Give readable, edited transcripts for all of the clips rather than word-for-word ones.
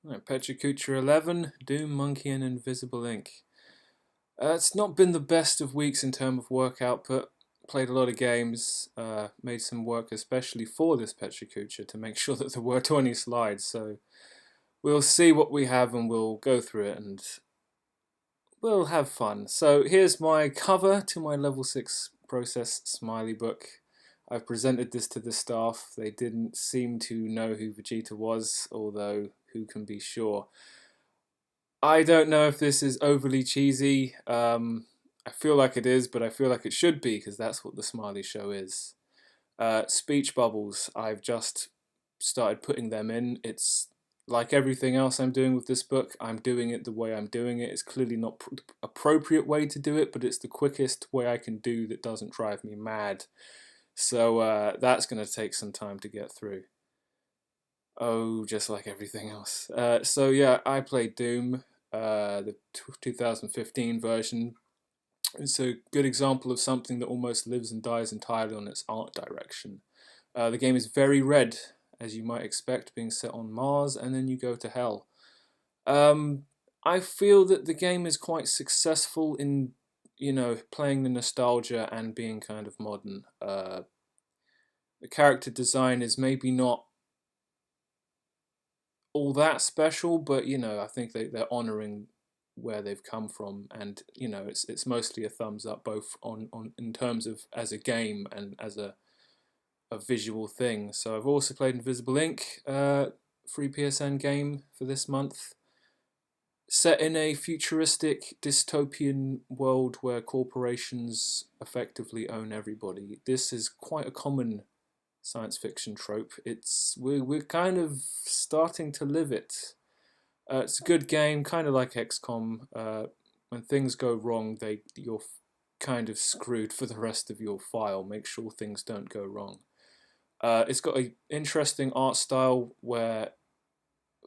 Right, Pecha Kucha 11, Doom, Monkey and Invisible Ink. It's not been the best of weeks in terms of work output. Played a lot of games, made some work especially for this Pecha Kucha to make sure that there were 20 slides. So we'll see what we have and we'll go through it and we'll have fun. So here's my cover to my level 6 process smiley book. I've presented this to the staff. They didn't seem to know who Vegeta was, although who can be sure. I don't know if this is overly cheesy. I feel like it is, but I feel like it should be because that's what the Smiley Show is. Speech bubbles. I've just started putting them in. It's like everything else I'm doing with this book. I'm doing it the way I'm doing it. It's clearly not appropriate way to do it, but it's the quickest way I can do that doesn't drive me mad. So that's going to take some time to get through. Oh, just like everything else. So yeah, I played Doom, the 2015 version. It's a good example of something that almost lives and dies entirely on its art direction. The game is very red, as you might expect, being set on Mars, and then you go to hell. I feel that the game is quite successful in, playing the nostalgia and being kind of modern. The character design is maybe not all that special, but I think they're honouring where they've come from, and it's mostly a thumbs up both on in terms of as a game and as a visual thing. So I've also played Invisible Ink, free PSN game for this month, set in a futuristic dystopian world where corporations effectively own everybody. This is quite a common science fiction trope. We're kind of starting to live it. It's a good game, kind of like XCOM. When things go wrong, you're kind of screwed for the rest of your file. Make sure things don't go wrong. It's got an interesting art style where,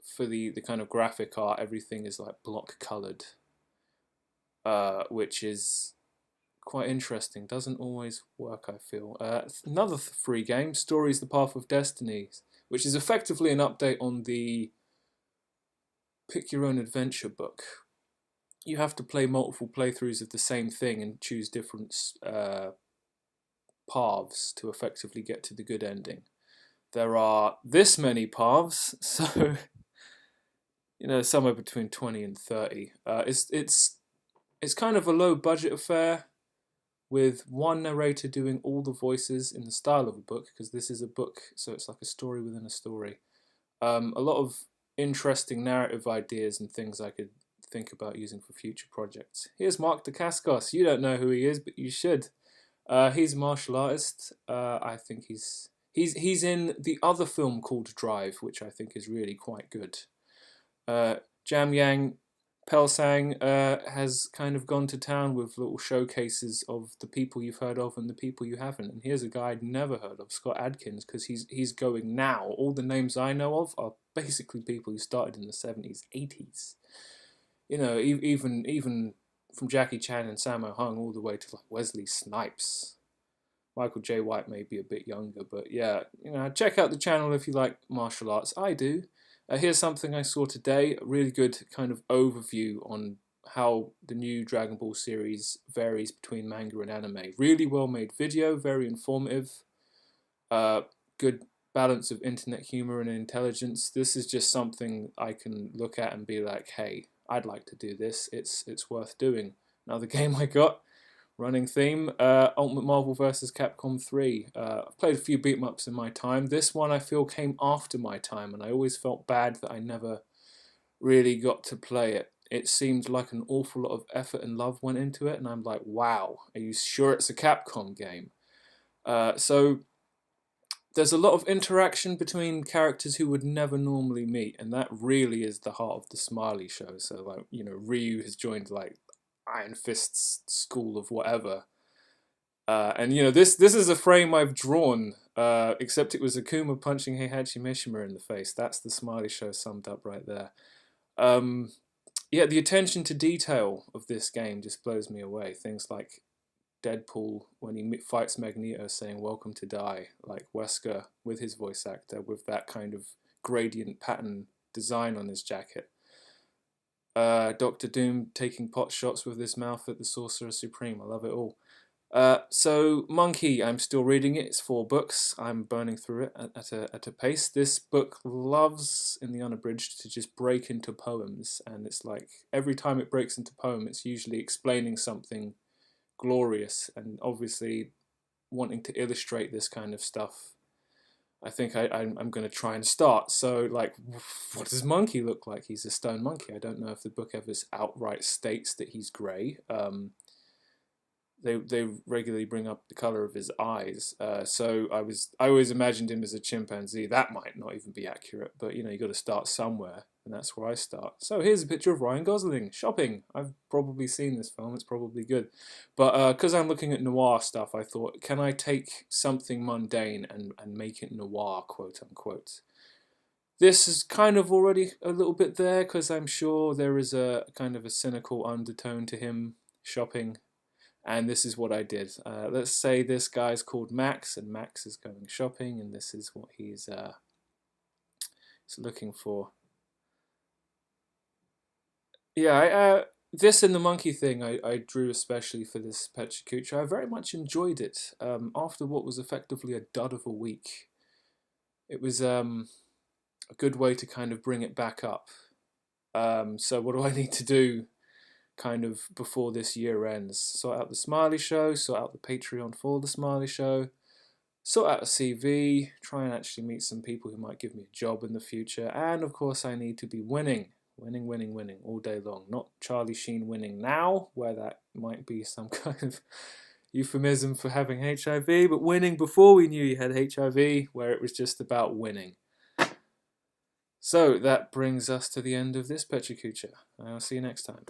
for the kind of graphic art, everything is like block colored, which is quite interesting. Doesn't always work, I feel. Another free game, Stories: The Path of Destiny, which is effectively an update on the Pick Your Own Adventure book. You have to play multiple playthroughs of the same thing and choose different paths to effectively get to the good ending. There are this many paths, so somewhere between 20 and 30. It's kind of a low budget affair, with one narrator doing all the voices in the style of a book, because this is a book, so it's like a story within a story. A lot of interesting narrative ideas and things I could think about using for future projects. Here's Mark Dacascos. You don't know who he is, but you should. He's a martial artist. I think he's in the other film called Drive, which I think is really quite good. Jam Yang Pelsang has kind of gone to town with little showcases of the people you've heard of and the people you haven't. And here's a guy I'd never heard of, Scott Adkins, because he's going now. All the names I know of are basically people who started in the 70s, 80s. Even from Jackie Chan and Sammo Hung all the way to like Wesley Snipes. Michael J. White may be a bit younger, but yeah, check out the channel if you like martial arts. I do. Here's something I saw today, a really good kind of overview on how the new Dragon Ball series varies between manga and anime. Really well made video, very informative, good balance of internet humor and intelligence. This is just something I can look at and be like, hey, I'd like to do this. It's worth doing. Another game I got, running theme, Ultimate Marvel vs. Capcom 3. I've played a few beat 'em ups in my time. This one I feel came after my time, and I always felt bad that I never really got to play it. It seemed like an awful lot of effort and love went into it, and I'm like, wow, are you sure it's a Capcom game? So there's a lot of interaction between characters who would never normally meet, and that really is the heart of the Smiley Show. So like, Ryu has joined like Iron Fist's school of whatever. And this is a frame I've drawn, except it was Akuma punching Heihachi Mishima in the face. That's the Smiley Show summed up right there. Yeah, the attention to detail of this game just blows me away. Things like Deadpool when he fights Magneto saying "Welcome to die," like Wesker with his voice actor with that kind of gradient pattern design on his jacket. Doctor Doom taking pot shots with his mouth at the Sorcerer Supreme. I love it all. So Monkey, I'm still reading it. It's 4 books. I'm burning through it at a pace. This book loves, in the unabridged, to just break into poems, and it's like every time it breaks into poem, it's usually explaining something glorious, and obviously wanting to illustrate this kind of stuff. I think I'm going to try and start. So, like, what does Monkey look like? He's a stone monkey. I don't know if the book ever outright states that he's grey. They regularly bring up the color of his eyes. So I always imagined him as a chimpanzee. That might not even be accurate, but you know, you got to start somewhere, and that's where I start. So here's a picture of Ryan Gosling shopping. I've probably seen this film. It's probably good, but because I'm looking at noir stuff, I thought, can I take something mundane and make it noir, quote unquote. This is kind of already a little bit there, because I'm sure there is a kind of a cynical undertone to him shopping. And this is what I did. Let's say this guy's called Max, and Max is going shopping, and this is what he's looking for. Yeah, this and the monkey thing I drew especially for this Pecha Kucha. I very much enjoyed it. After what was effectively a dud of a week, it was a good way to kind of bring it back up. So what do I need to do kind of before this year ends? Sort out the Smiley Show, sort out the Patreon for the Smiley Show, sort out a CV, try and actually meet some people who might give me a job in the future, and of course I need to be winning all day long. Not Charlie Sheen winning now, where that might be some kind of euphemism for having HIV, but winning before we knew you had HIV, where it was just about winning. So that brings us to the end of this Pecha Kucha. I'll see you next time.